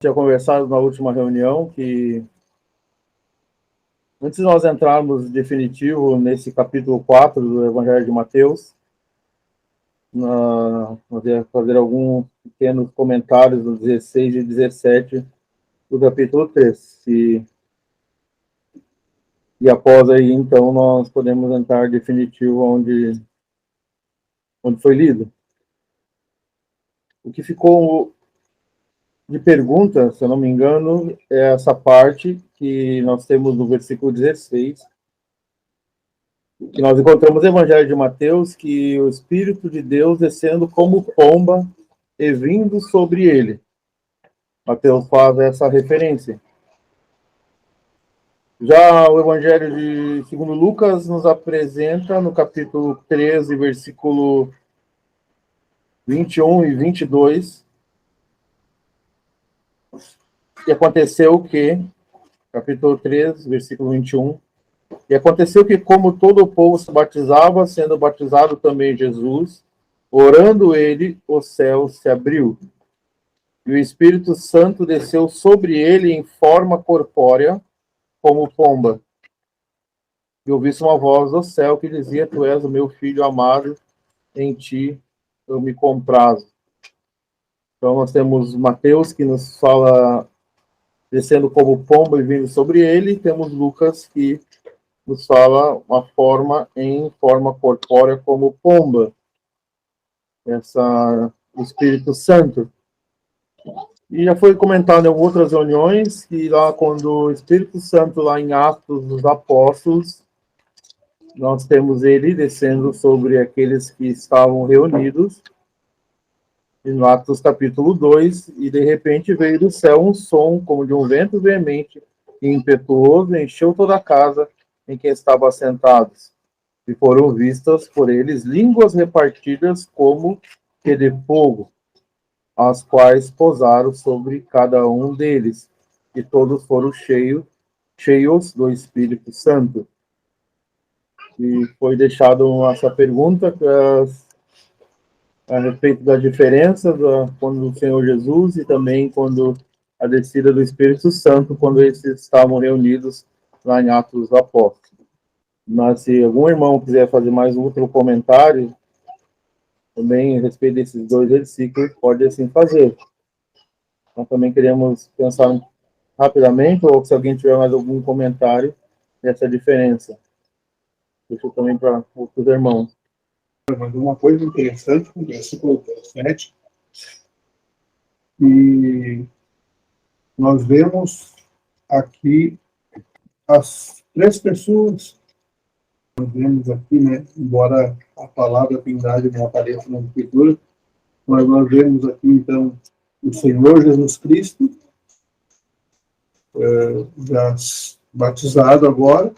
tinha conversado na última reunião que, antes de nós entrarmos definitivo nesse capítulo 4 do Evangelho de Mateus, nós ia fazer alguns pequenos comentários dos 16 e 17 do capítulo 3. E após aí, então, nós podemos entrar definitivo onde foi lido. O que ficou de pergunta, se eu não me engano, é essa parte que nós temos no versículo 16, que nós encontramos no Evangelho de Mateus, que o Espírito de Deus descendo como pomba e vindo sobre ele. Mateus faz essa referência. Já o Evangelho de segundo Lucas nos apresenta no capítulo 13, versículo 21 e 22, e aconteceu que, capítulo 13, versículo 21, e aconteceu que, como todo o povo se batizava, sendo batizado também Jesus, orando ele, o céu se abriu, e o Espírito Santo desceu sobre ele em forma corpórea, como pomba. E ouvi-se uma voz do céu que dizia: Tu és o meu filho amado, em ti eu me comprazo. Então nós temos Mateus, que nos fala descendo como pomba e vindo sobre ele, e temos Lucas, que nos fala uma forma em forma corpórea como pomba, o Espírito Santo. E já foi comentado em outras reuniões que lá quando o Espírito Santo, lá em Atos dos Apóstolos, nós temos ele descendo sobre aqueles que estavam reunidos, em Atos capítulo 2, e de repente veio do céu um som como de um vento veemente e impetuoso, encheu toda a casa em que estavam assentados. E foram vistas por eles línguas repartidas como que de fogo, as quais pousaram sobre cada um deles, e todos foram cheios do Espírito Santo. E foi deixada essa pergunta a respeito da diferença quando o Senhor Jesus e também quando a descida do Espírito Santo, quando eles estavam reunidos lá em Atos dos Apóstolos. Mas se algum irmão quiser fazer mais um outro comentário, também a respeito desses dois versículos, pode assim fazer. Então também queremos pensar rapidamente, ou se alguém tiver mais algum comentário dessa diferença. Deixa também para outros irmãos. Mas uma coisa interessante no versículo 17, e nós vemos aqui as três pessoas. Nós vemos aqui, né, embora a palavra Trindade não apareça na Escritura, mas nós vemos aqui, então, o Senhor Jesus Cristo, já batizado agora.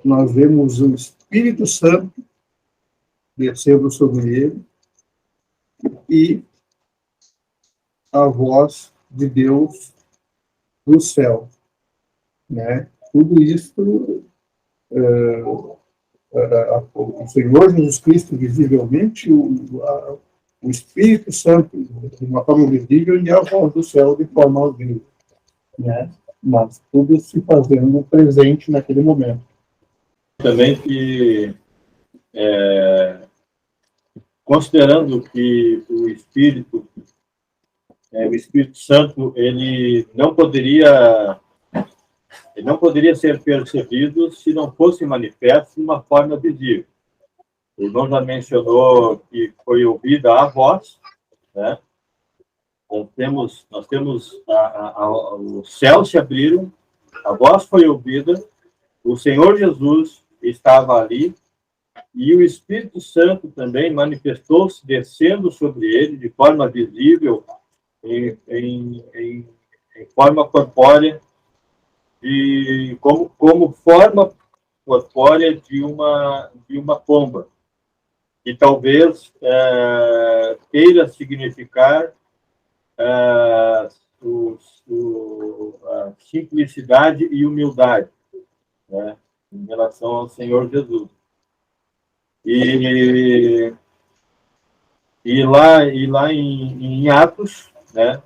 Nós vemos o Espírito Santo descendo sobre ele e a voz de Deus do céu, né? Tudo isso, o Senhor Jesus Cristo visivelmente, o Espírito Santo de uma forma visível e a voz do céu de forma audível, né? Mas tudo se fazendo presente naquele momento. Também que considerando que o Espírito Santo, ele não poderia ser percebido se não fosse manifesto de uma forma visível. O irmão já mencionou que foi ouvida a voz, né? Nós temos os céus se abriram, a voz foi ouvida, o Senhor Jesus estava ali, e o Espírito Santo também manifestou-se descendo sobre ele de forma visível, em forma corpórea, e como forma corpórea de uma pomba, que talvez queira significar a simplicidade e humildade, né, em relação ao Senhor Jesus. E lá em Atos, né,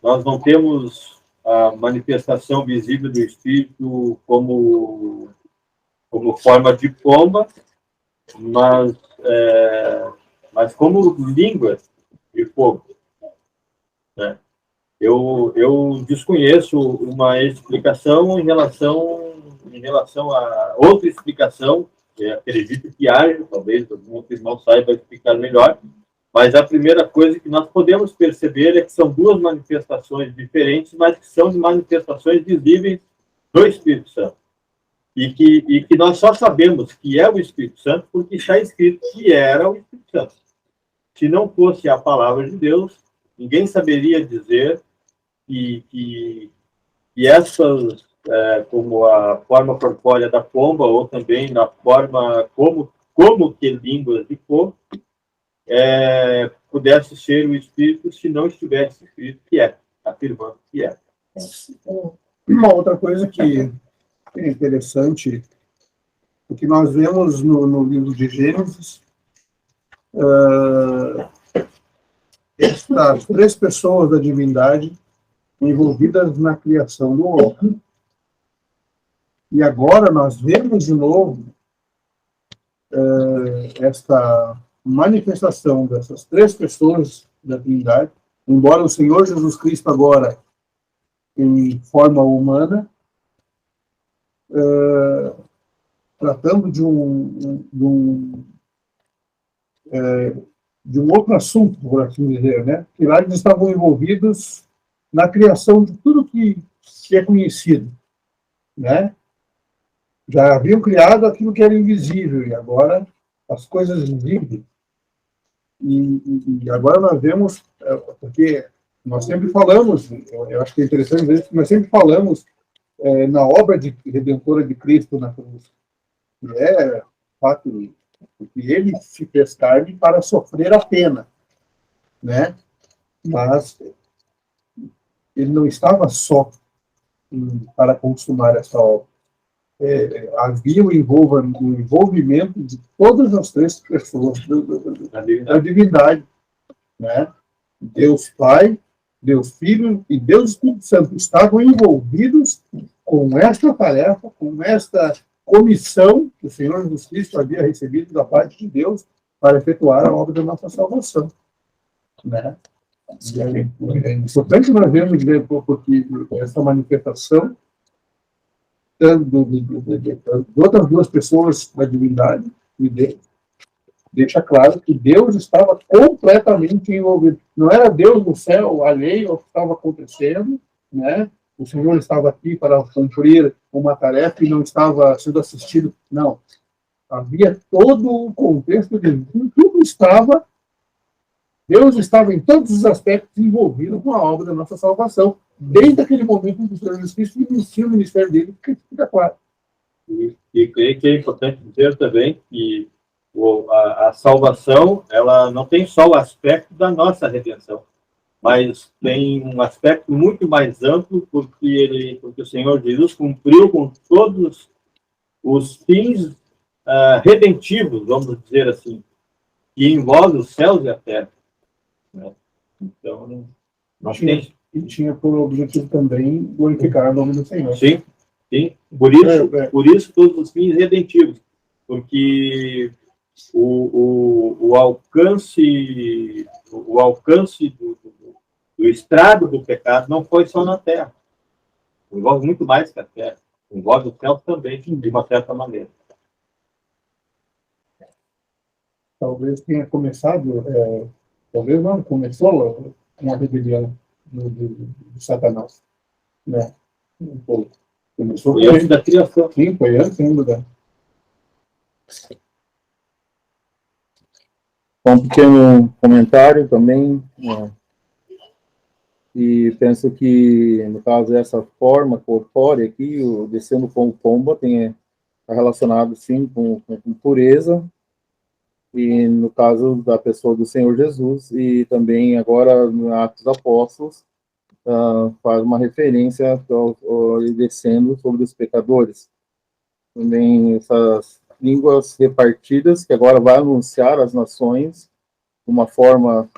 nós não temos a manifestação visível do Espírito como forma de pomba, mas como línguas de fogo, né? Eu desconheço uma explicação em relação a outra explicação, que acredito que haja, talvez algum irmão saiba explicar melhor, mas a primeira coisa que nós podemos perceber é que são duas manifestações diferentes, mas que são manifestações visíveis do Espírito Santo. E que nós só sabemos que é o Espírito Santo porque está escrito que era o Espírito Santo. Se não fosse a palavra de Deus, ninguém saberia dizer que essas, como a forma corpórea da pomba, ou também na forma como que línguas de fogo, pudesse ser o Espírito se não estivesse escrito que é, afirmando que é. Uma outra coisa que é interessante, o que nós vemos no livro de Gênesis, estas três pessoas da divindade envolvidas na criação do homem. E agora nós vemos de novo esta manifestação dessas três pessoas da divindade, embora o Senhor Jesus Cristo agora em forma humana, tratando de um outro assunto, por assim dizer, né? Que lá eles estavam envolvidos na criação de tudo que é conhecido, né? Já haviam criado aquilo que era invisível, e agora as coisas visíveis. E agora nós vemos, porque nós sempre falamos, eu acho que é interessante ver que nós sempre falamos na obra redentora de Cristo na cruz, que é, de fato, que ele se fez carne para sofrer a pena, né? Mas ele não estava só para consumar essa obra. Havia o envolvimento de todas as três pessoas da divindade, né? Deus Pai, Deus Filho e Deus Espírito Santo estavam envolvidos com esta tarefa, com esta comissão que o Senhor Jesus Cristo havia recebido da parte de Deus para efetuar a obra da nossa salvação, né? É importante nós vermos, porque essa manifestação de outras duas pessoas da divindade e Deus deixa claro que Deus estava completamente envolvido. Não era Deus no céu alheio ao que estava acontecendo, né? O Senhor estava aqui para cumprir uma tarefa e não estava sendo assistido. Não. Havia todo o contexto de tudo estava. Deus estava em todos os aspectos envolvido com a obra da nossa salvação, desde aquele momento em que o Senhor Jesus Cristo inicia o ministério dele, que fica claro. E creio que é importante dizer também que a salvação, ela não tem só o aspecto da nossa redenção, mas tem um aspecto muito mais amplo, porque o Senhor Jesus cumpriu com todos os fins redentivos, vamos dizer assim, que envolve os céus e a terra. Né? Então, nós temos... E tinha por objetivo também glorificar o nome do Senhor. Sim, sim. Por isso todos os fins redentivos, porque o alcance do estrago do pecado não foi só na terra. Envolve muito mais que a terra. Envolve o céu também, de uma certa maneira. Talvez tenha começado, talvez não, começou uma rebelião do Satanás, né? Começou foi antes da criação. Sim, foi antes ainda Um pequeno comentário também, né? E penso que, no caso, essa forma corpórea aqui, o descendo como pomba, está relacionado, sim, com pureza, e no caso da pessoa do Senhor Jesus, e também agora no Atos dos Apóstolos, faz uma referência ao descendo sobre os pecadores. Também essas línguas repartidas, que agora vai anunciar às nações uma forma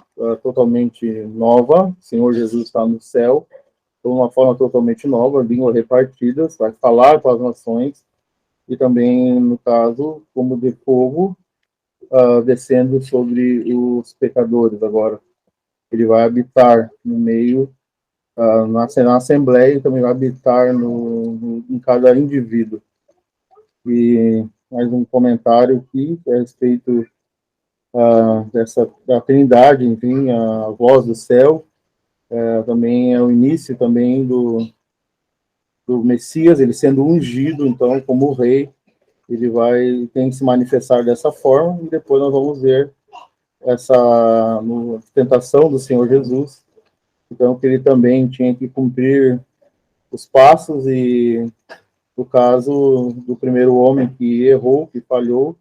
totalmente nova. O Senhor Jesus está no céu, de uma forma totalmente nova, línguas repartidas, vai falar com as nações, e também, no caso, como de fogo, descendo sobre os pecadores. Agora, ele vai habitar no meio, na Assembleia, e também vai habitar em cada indivíduo. E mais um comentário aqui a respeito da Trindade, enfim, a voz do céu, também é o início também do Messias, ele sendo ungido, então, como rei, ele tem que se manifestar dessa forma, e depois nós vamos ver essa tentação do Senhor Jesus, então, que ele também tinha que cumprir os passos, e no caso do primeiro homem que errou, que falhou,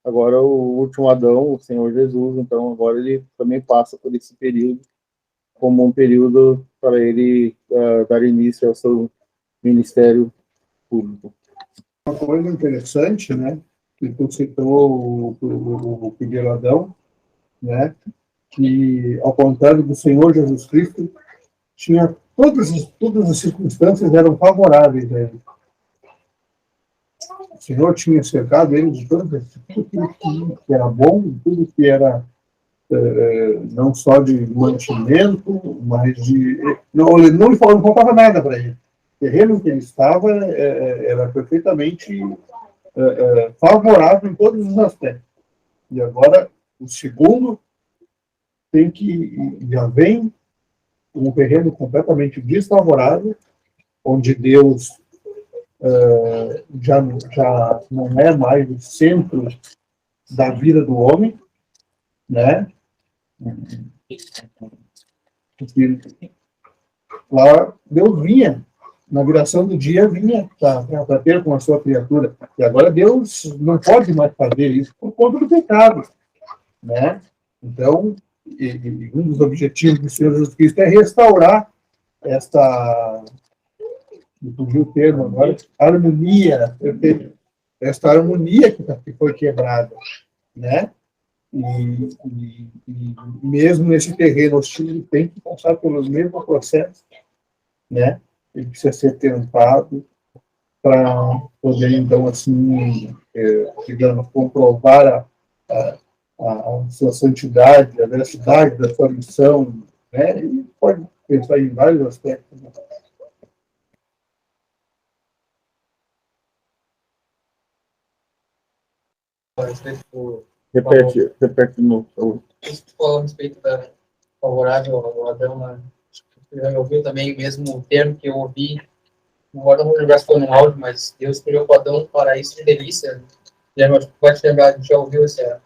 agora o último Adão, o Senhor Jesus, então agora ele também passa por esse período, como um período para ele dar início ao seu ministério público. Uma coisa interessante, né, que tu citou o primeiro Adão, né, que, ao contrário do Senhor Jesus Cristo, tinha todas as circunstâncias eram favoráveis a ele. O Senhor tinha cercado ele de tudo que era bom, tudo que era não só de mantimento, mas de... Não lhe faltava nada para ele. O terreno que ele estava era perfeitamente favorável em todos os aspectos. E agora, o segundo já vem um terreno completamente desfavorável, onde Deus já não é mais o centro da vida do homem, né? Porque lá Deus vinha, na viração do dia, vinha para ter com a sua criatura. E agora Deus não pode mais fazer isso por conta do pecado, né? Então, um dos objetivos do Senhor Jesus Cristo é restaurar fugiu o termo agora, harmonia, esta harmonia que foi quebrada, né? E mesmo nesse terreno hostil, ele tem que passar pelos mesmos processos, né? Ele precisa ser tentado para poder, então, assim, digamos, comprovar a sua santidade, a veracidade da sua missão, né? E pode pensar em vários aspectos, né? Repete de novo. Isso que tu falou a respeito da favorável ao Adão, né? Eu ouvi também o mesmo termo que eu ouvi, agora não vou lembrar se foi no áudio, mas Deus criou o Adão para isso de delícia. Pode lembrar, a gente já ouviu essa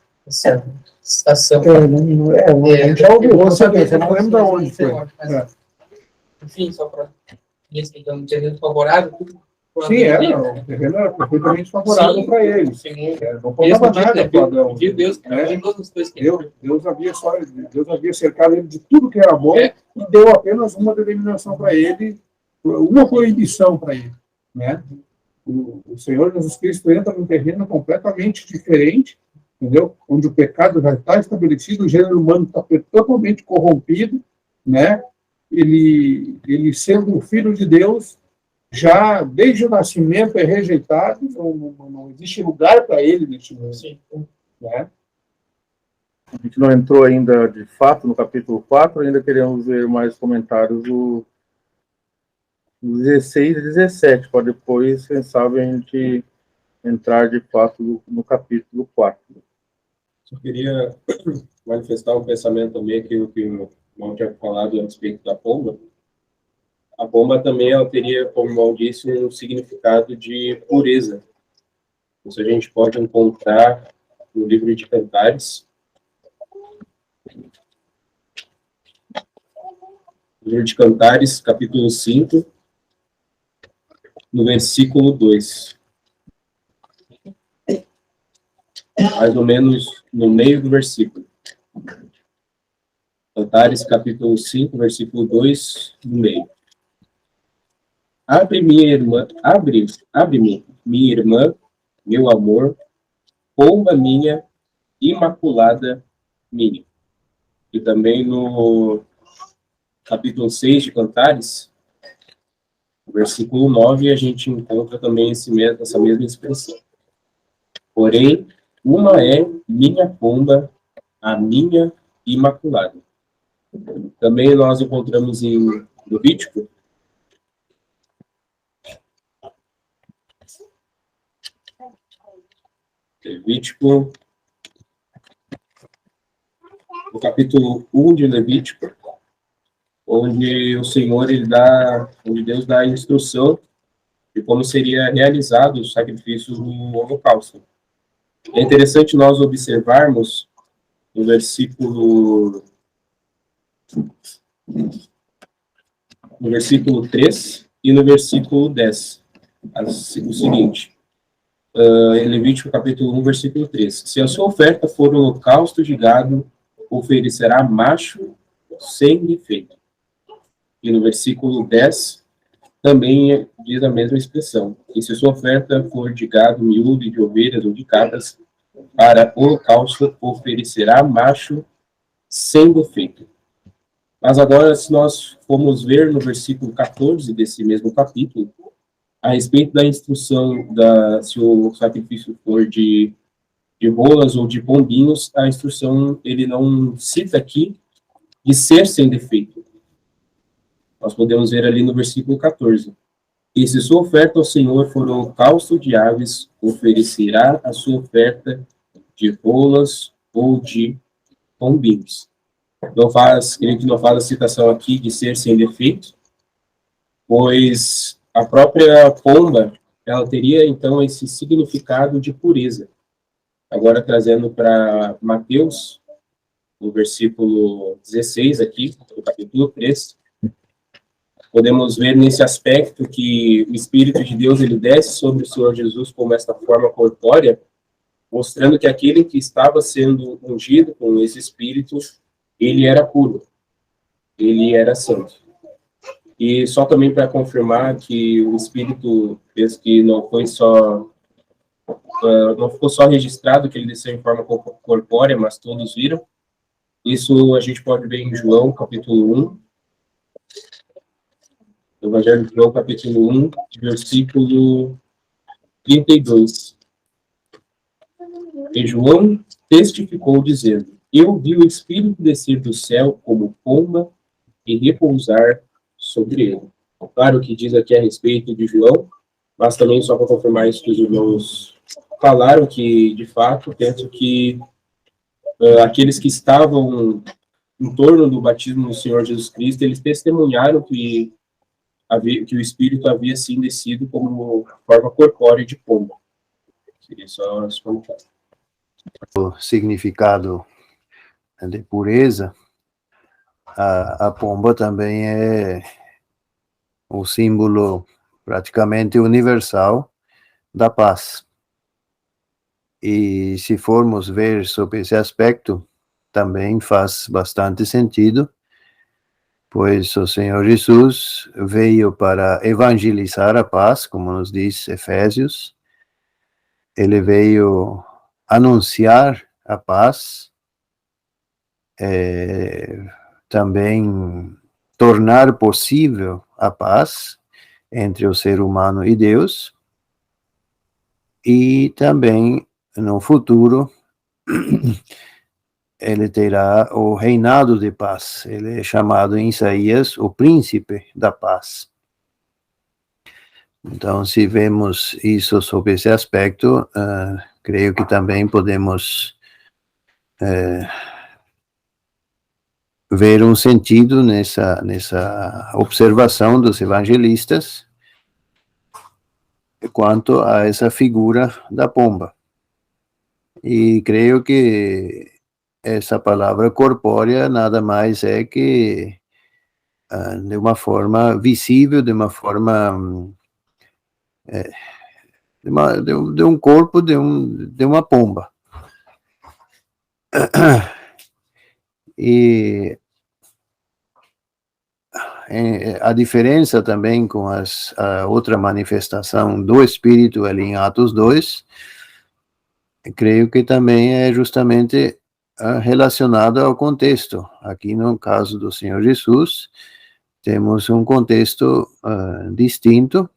citação. A gente já ouviu, você não lembra de onde foi. Enfim, só para isso, então, um terreno favorável, tudo. Sim, o terreno era perfeitamente favorável para ele. Não faltava nada para Adão. Deus havia cercado ele de tudo que era bom e deu apenas uma determinação para ele, uma proibição para ele, né? O Senhor Jesus Cristo entra num terreno completamente diferente, entendeu? Onde o pecado já está estabelecido, o gênero humano está totalmente corrompido, né? Ele sendo o Filho de Deus, já desde o nascimento é rejeitado, não existe lugar para ele neste mundo. Sim. Né? A gente não entrou ainda, de fato, no capítulo 4, ainda queremos ver mais comentários do 16 e 17, para depois, quem sabe, a gente entrar, de fato, no capítulo 4. Eu queria manifestar um pensamento também, aquilo que o irmão tinha falado a respeito da pomba. A pomba também ela teria, como o irmão disse, um significado de pureza. Isso a gente pode encontrar no livro de Cantares. Livro de Cantares, capítulo 5, no versículo 2. Mais ou menos no meio do versículo. Cantares, capítulo 5, versículo 2, no meio. Abre-me, minha irmã, meu amor, pomba minha, imaculada minha. e também no capítulo 6 de Cantares, no versículo 9, a gente encontra também essa mesma expressão. Porém, uma é minha pomba, a minha imaculada. Também nós encontramos em Levítico, no capítulo 1 de Levítico, onde o Senhor, onde Deus dá a instrução de como seria realizado o sacrifício do holocausto. É interessante nós observarmos no versículo 3 e no versículo 10, o seguinte, em Levítico capítulo 1, versículo 3. Se a sua oferta for holocausto de gado, oferecerá macho sem defeito. E no versículo 10, também diz a mesma expressão. E se a sua oferta for de gado miúdo, de ovelhas ou de cabras, para holocausto oferecerá macho sem defeito. Mas agora, se nós formos ver no versículo 14 desse mesmo capítulo, a respeito da instrução, se o sacrifício for de rolas ou de pombinhos, a instrução, ele não cita aqui de ser sem defeito. Nós podemos ver ali no versículo 14. E se sua oferta ao Senhor for holocausto de aves, oferecerá a sua oferta de rolas ou de pombinhos. Creio que não faz a citação aqui de ser sem defeito, pois a própria pomba, ela teria então esse significado de pureza. Agora trazendo para Mateus, no versículo 16 aqui, no capítulo 3, podemos ver nesse aspecto que o Espírito de Deus, ele desce sobre o Senhor Jesus como esta forma corpórea, mostrando que aquele que estava sendo ungido com esse Espírito, ele era puro, ele era santo. E só também para confirmar que o Espírito fez que não ficou só registrado que ele desceu em forma corpórea, mas todos viram. Isso a gente pode ver em João, capítulo 1. No Evangelho de João, capítulo 1, versículo 32. E João testificou, dizendo: Eu vi o Espírito descer do céu como pomba e repousar sobre ele. Claro que diz aqui a respeito de João, mas também só para confirmar isso que os irmãos falaram, que, de fato, penso que aqueles que estavam em torno do batismo do Senhor Jesus Cristo, eles testemunharam que o Espírito havia, sim, descido como forma corpórea de pomba. Seria só esse comentário. O significado de pureza, a pomba também é o símbolo praticamente universal da paz. E se formos ver sobre esse aspecto, também faz bastante sentido, pois o Senhor Jesus veio para evangelizar a paz, como nos diz Efésios. Ele veio anunciar a paz, também tornar possível a paz entre o ser humano e Deus, e também no futuro ele terá o reinado de paz. Ele é chamado em Isaías o príncipe da paz. Então, se vemos isso sob esse aspecto, creio que também podemos ver um sentido nessa observação dos evangelistas quanto a essa figura da pomba. E creio que essa palavra corpórea nada mais é que de uma forma visível, de uma forma de um corpo de uma pomba. E a diferença também com a outra manifestação do Espírito ali em Atos 2, creio que também é justamente relacionado ao contexto. Aqui no caso do Senhor Jesus, temos um contexto distinto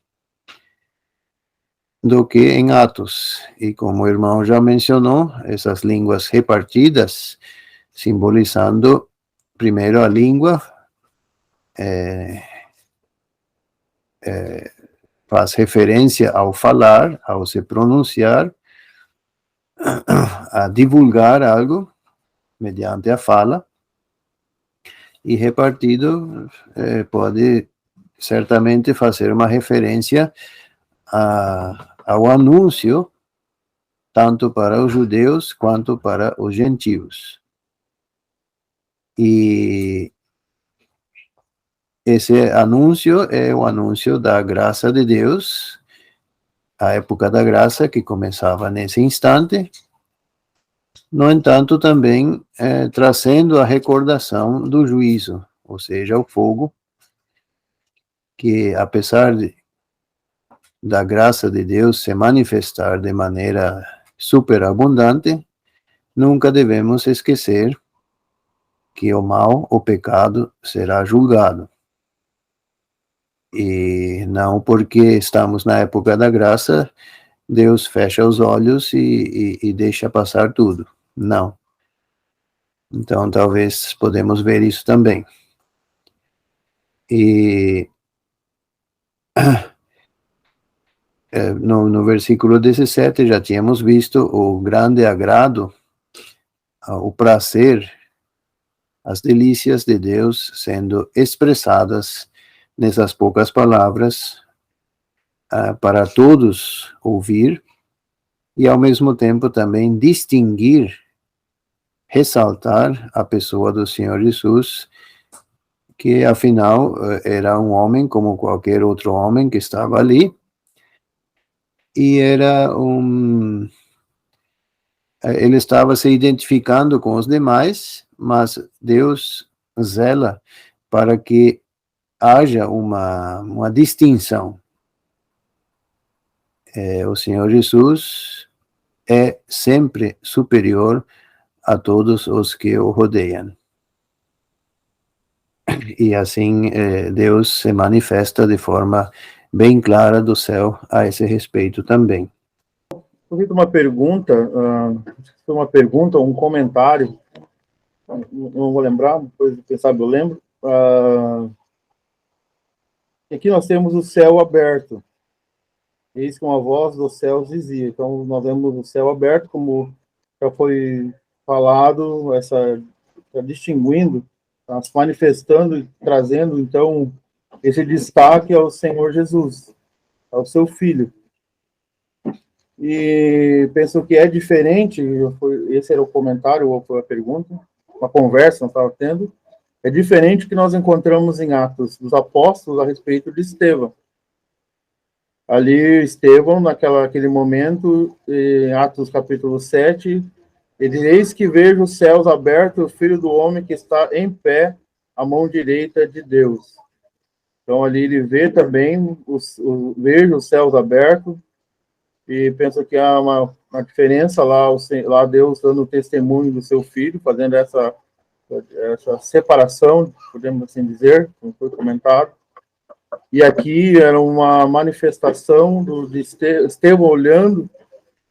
do que em Atos. E como o irmão já mencionou, essas línguas repartidas, simbolizando primeiro a língua, faz referência ao falar, ao se pronunciar, a divulgar algo mediante a fala, e repartido pode certamente fazer uma referência ao anúncio, tanto para os judeus quanto para os gentios. E esse anúncio é o anúncio da graça de Deus, a época da graça que começava nesse instante. No entanto, também trazendo a recordação do juízo, ou seja, o fogo, que apesar da graça de Deus se manifestar de maneira superabundante, nunca devemos esquecer que o mal, o pecado, será julgado. E não porque estamos na época da graça, Deus fecha os olhos e deixa passar tudo. Não. Então, talvez podemos ver isso também. E no versículo 17 já tínhamos visto o grande agrado, o prazer, as delícias de Deus sendo expressadas nessas poucas palavras para todos ouvir e ao mesmo tempo também distinguir, ressaltar a pessoa do Senhor Jesus, que afinal era um homem como qualquer outro homem que estava ali, e ele estava se identificando com os demais, mas Deus zela para que haja uma distinção. O Senhor Jesus é sempre superior a todos os que o rodeiam. E assim Deus se manifesta de forma bem clara do céu a esse respeito também. Eu vi uma pergunta, um comentário, não vou lembrar, depois quem sabe eu lembro. Aqui nós temos o céu aberto. Eis que uma voz dos céus dizia. Então nós vemos o céu aberto, como já foi falado, distinguindo, se manifestando e trazendo então esse destaque ao Senhor Jesus, ao seu Filho. E penso que é diferente, esse era o comentário, ou foi a pergunta, uma conversa nós estávamos tendo, é diferente que nós encontramos em Atos dos Apóstolos a respeito de Estevão. Ali, Estevão, naquele momento, em Atos capítulo 7, ele diz: eis que vejo os céus abertos, o Filho do Homem que está em pé, à mão direita de Deus. Então, ali ele vê também, vejo os céus abertos, e penso que há uma diferença lá Deus dando testemunho do seu Filho, fazendo essa separação, podemos assim dizer, como foi comentado. E aqui era uma manifestação de Estevão olhando,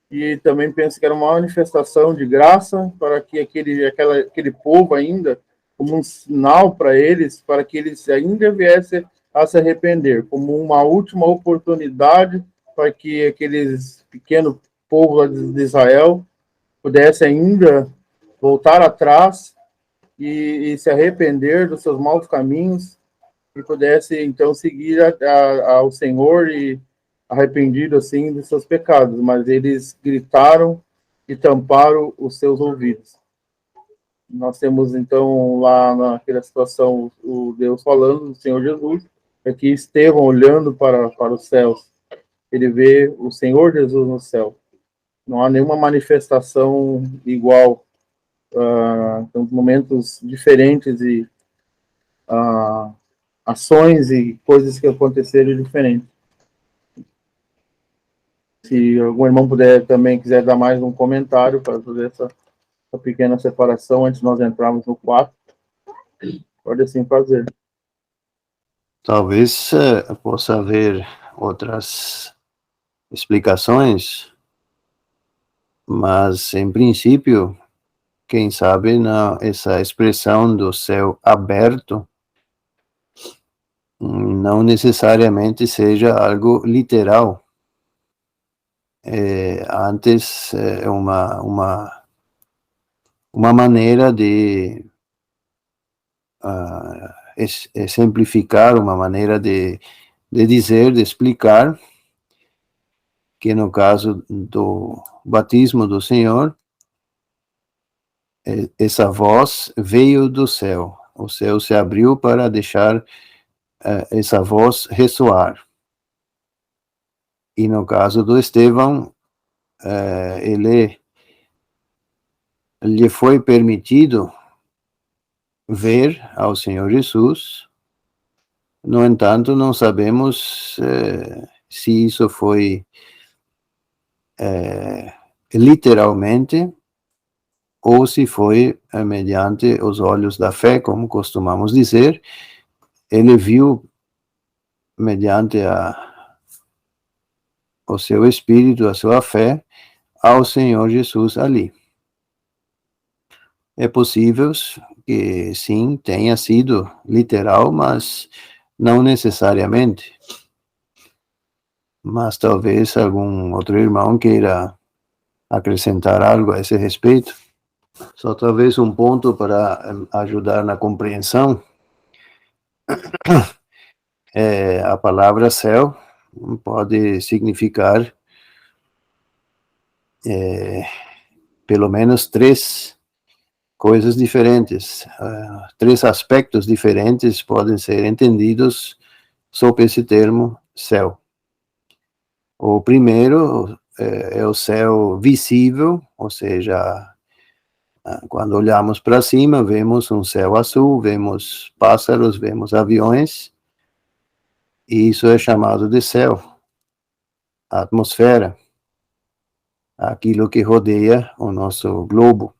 e também penso que era uma manifestação de graça para que aquele povo ainda, como um sinal para eles, para que eles ainda viessem a se arrepender, como uma última oportunidade para que aqueles pequenos povos de Israel pudessem ainda voltar atrás e se arrepender dos seus maus caminhos, e pudesse então seguir ao Senhor e arrependido assim dos seus pecados, mas eles gritaram e tamparam os seus ouvidos. Nós temos então lá naquela situação o Deus falando do Senhor Jesus, aqui Estevão olhando para os céus, ele vê o Senhor Jesus no céu. Não há nenhuma manifestação igual, são momentos diferentes e ações e coisas que aconteceram diferentes. Se algum irmão quiser dar mais um comentário para fazer essa a pequena separação antes de nós entrarmos no 4. Pode assim fazer. Talvez possa haver outras explicações, mas, em princípio, quem sabe essa expressão do céu aberto não necessariamente seja algo literal. Antes, uma maneira de exemplificar, uma maneira de dizer, de explicar, que no caso do batismo do Senhor, essa voz veio do céu. O céu se abriu para deixar essa voz ressoar. E no caso do Estevão, lhe foi permitido ver ao Senhor Jesus. No entanto, não sabemos se isso foi literalmente ou se foi mediante os olhos da fé, como costumamos dizer. Ele viu mediante o seu espírito, a sua fé, ao Senhor Jesus ali. É possível que sim, tenha sido literal, mas não necessariamente. Mas talvez algum outro irmão queira acrescentar algo a esse respeito. Só talvez um ponto para ajudar na compreensão. A palavra céu pode significar pelo menos 3 coisas diferentes. 3 aspectos diferentes podem ser entendidos sob esse termo céu. O primeiro é o céu visível, ou seja, quando olhamos para cima, vemos um céu azul, vemos pássaros, vemos aviões, e isso é chamado de céu, a atmosfera, aquilo que rodeia o nosso globo.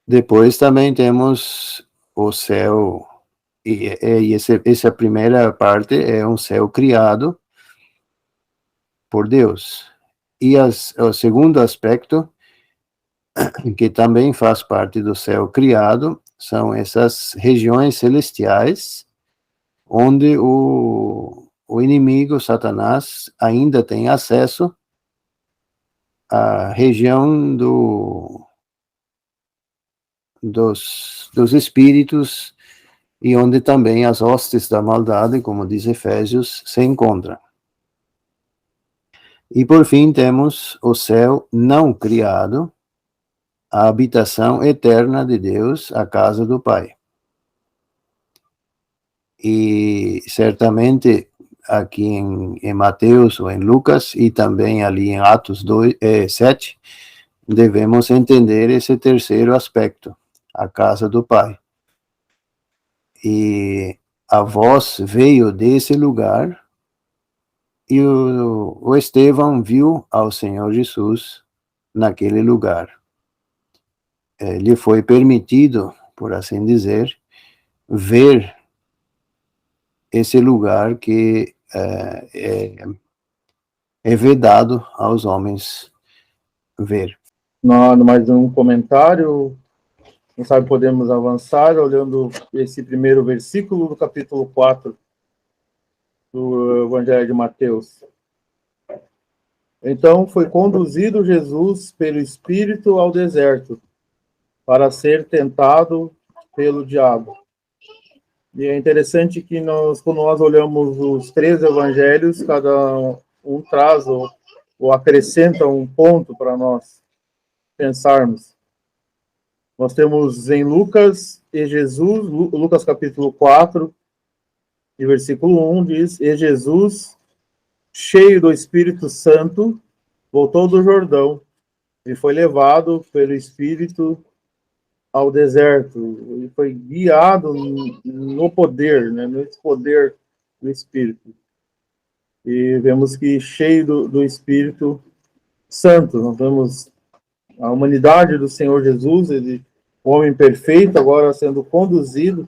Depois também temos o céu, e essa primeira parte é um céu criado por Deus. E o segundo aspecto, que também faz parte do céu criado, são essas regiões celestiais, onde o inimigo, Satanás, ainda tem acesso à região dos espíritos, e onde também as hostes da maldade, como diz Efésios, se encontram. E por fim temos o céu não criado, a habitação eterna de Deus, a casa do Pai. E certamente aqui em Mateus ou em Lucas, e também ali em Atos 7, devemos entender esse terceiro aspecto, a casa do Pai. E a voz veio desse lugar, e o Estevão viu ao Senhor Jesus naquele lugar. Lhe foi permitido, por assim dizer, ver esse lugar que é vedado aos homens ver. Mais um comentário. Quem sabe podemos avançar olhando esse primeiro versículo do capítulo 4 do Evangelho de Mateus. Então foi conduzido Jesus pelo Espírito ao deserto para ser tentado pelo diabo. E é interessante que quando nós olhamos os 3 evangelhos, cada um traz ou acrescenta um ponto para nós pensarmos. Nós temos em Lucas e Jesus, Lucas capítulo 4, e versículo 1 diz: E Jesus, cheio do Espírito Santo, voltou do Jordão e foi levado pelo Espírito ao deserto. Ele foi guiado no poder, né, no poder do Espírito. E vemos que cheio do Espírito Santo, nós vemos a humanidade do Senhor Jesus, ele, o homem perfeito, agora sendo conduzido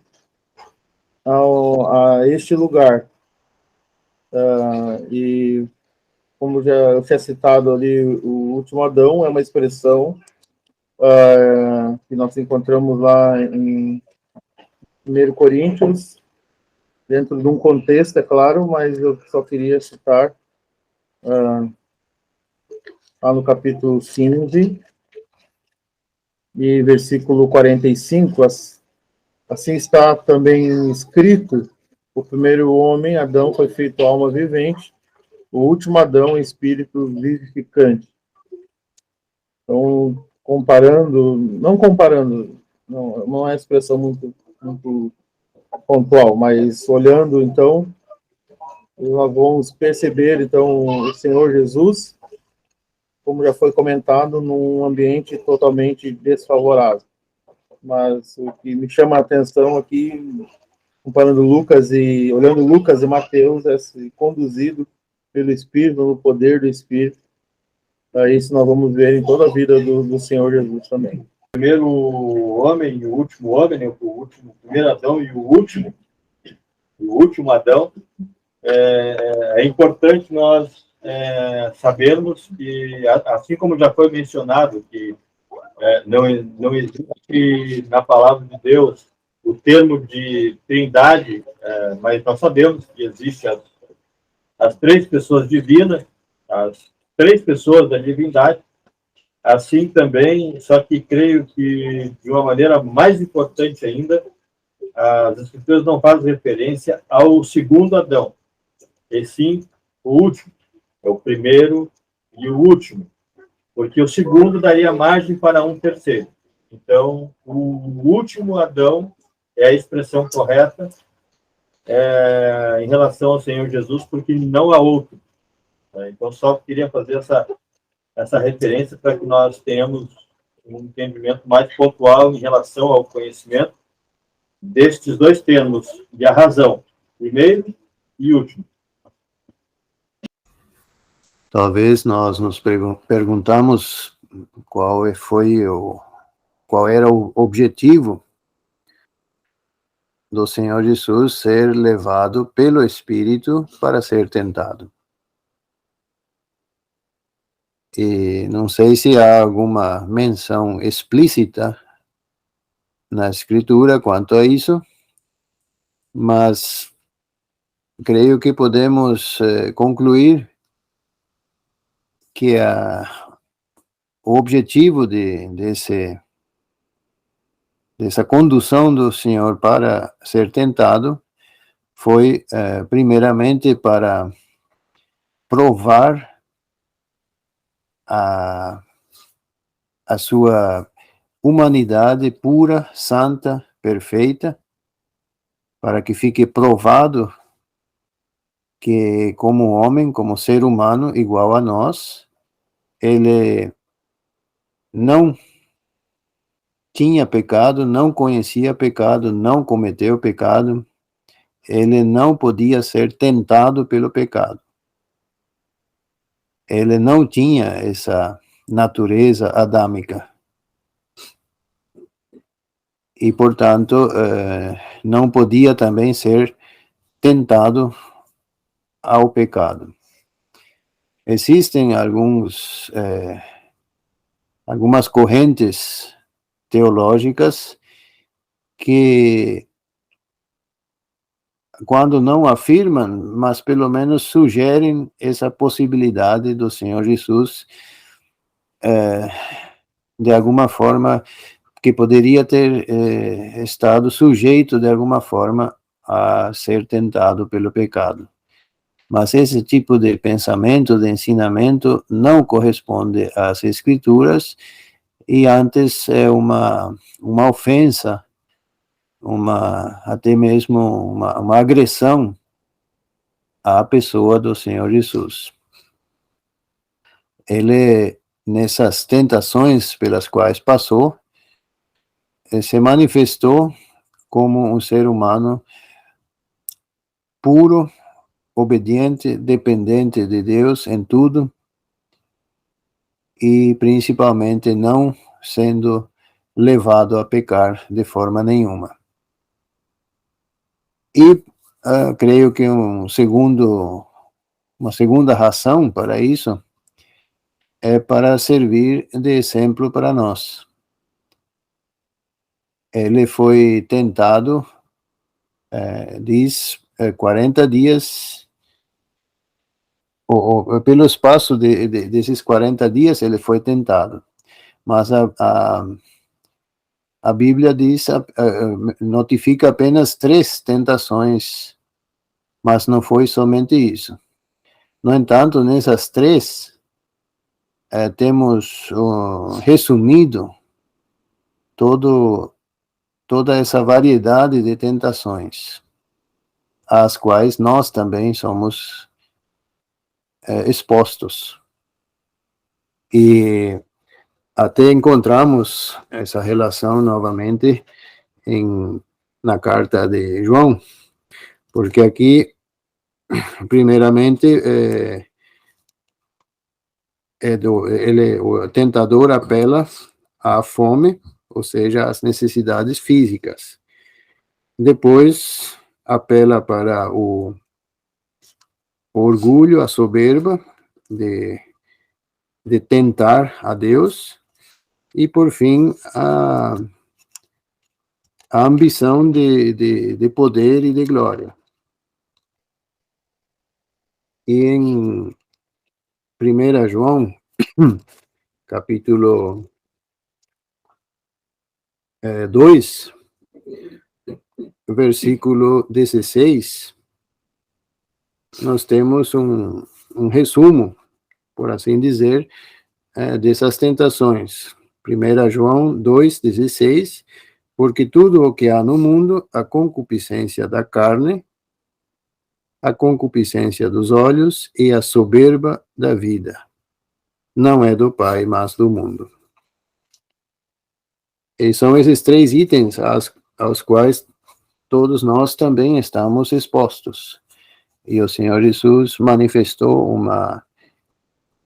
a este lugar. E como já eu tinha citado ali, o último Adão é uma expressão que nós encontramos lá em 1 Coríntios, dentro de um contexto, é claro, mas eu só queria citar lá no capítulo 15 e versículo 45, assim está também escrito: o primeiro homem, Adão, foi feito alma vivente, o último Adão, espírito vivificante. Então, não é expressão muito pontual, mas olhando, então, nós vamos perceber, então, o Senhor Jesus, como já foi comentado, num ambiente totalmente desfavorável. Mas o que me chama a atenção aqui, olhando Lucas e Mateus, é ser conduzido pelo Espírito, no poder do Espírito. Isso nós vamos ver em toda a vida do Senhor Jesus também. O primeiro homem e o último homem, né? O primeiro Adão e o último Adão. É importante nós sabermos que, assim como já foi mencionado, que não existe na palavra de Deus o termo de trindade, mas nós sabemos que existem as três pessoas divinas, as três pessoas da divindade, assim também, só que creio que de uma maneira mais importante ainda, as Escrituras não fazem referência ao segundo Adão, e sim o último, é o primeiro e o último, porque o segundo daria margem para um terceiro. Então, o último Adão é a expressão correta em relação ao Senhor Jesus, porque não há outro. Então, só queria fazer essa referência para que nós tenhamos um entendimento mais pontual em relação ao conhecimento destes dois termos, e a razão, primeiro e último. Talvez nós nos perguntamos qual era o objetivo do Senhor Jesus ser levado pelo Espírito para ser tentado. E não sei se há alguma menção explícita na Escritura quanto a isso, mas creio que podemos concluir que o objetivo dessa condução do Senhor para ser tentado foi, primeiramente, para provar a sua humanidade pura, santa, perfeita, para que fique provado que, como homem, como ser humano igual a nós, ele não tinha pecado, não conhecia pecado, não cometeu pecado, ele não podia ser tentado pelo pecado. Ele não tinha essa natureza adâmica. E, portanto, não podia também ser tentado ao pecado. Existem algumas correntes teológicas que, quando não afirmam, mas pelo menos sugerem essa possibilidade do Senhor Jesus, de alguma forma, que poderia ter estado sujeito, de alguma forma, a ser tentado pelo pecado. Mas esse tipo de pensamento, de ensinamento, não corresponde às Escrituras, e antes é uma ofensa, até mesmo uma agressão à pessoa do Senhor Jesus. Ele, nessas tentações pelas quais passou, se manifestou como um ser humano puro, obediente, dependente de Deus em tudo, e principalmente não sendo levado a pecar de forma nenhuma. E creio que uma segunda razão para isso é para servir de exemplo para nós. Ele foi tentado, diz, 40 dias, ou pelo espaço desses 40 dias ele foi tentado. Mas a Bíblia diz, notifica apenas 3 tentações, mas não foi somente isso. No entanto, nessas 3, temos resumido toda essa variedade de tentações, às quais nós também somos expostos. E até encontramos essa relação novamente na carta de João, porque aqui, primeiramente, o tentador apela à fome, ou seja, às necessidades físicas. Depois, apela para o orgulho, a soberba de tentar a Deus, e por fim, a ambição de poder e de glória. E em 1 João, capítulo 2, versículo 16, nós temos um resumo, por assim dizer, dessas tentações. 1 João 2,16, porque tudo o que há no mundo, a concupiscência da carne, a concupiscência dos olhos e a soberba da vida, não é do Pai, mas do mundo. E são esses 3 itens aos quais todos nós também estamos expostos. E o Senhor Jesus manifestou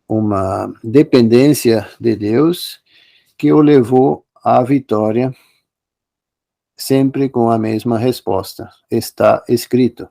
uma dependência de Deus que o levou à vitória, sempre com a mesma resposta: está escrito.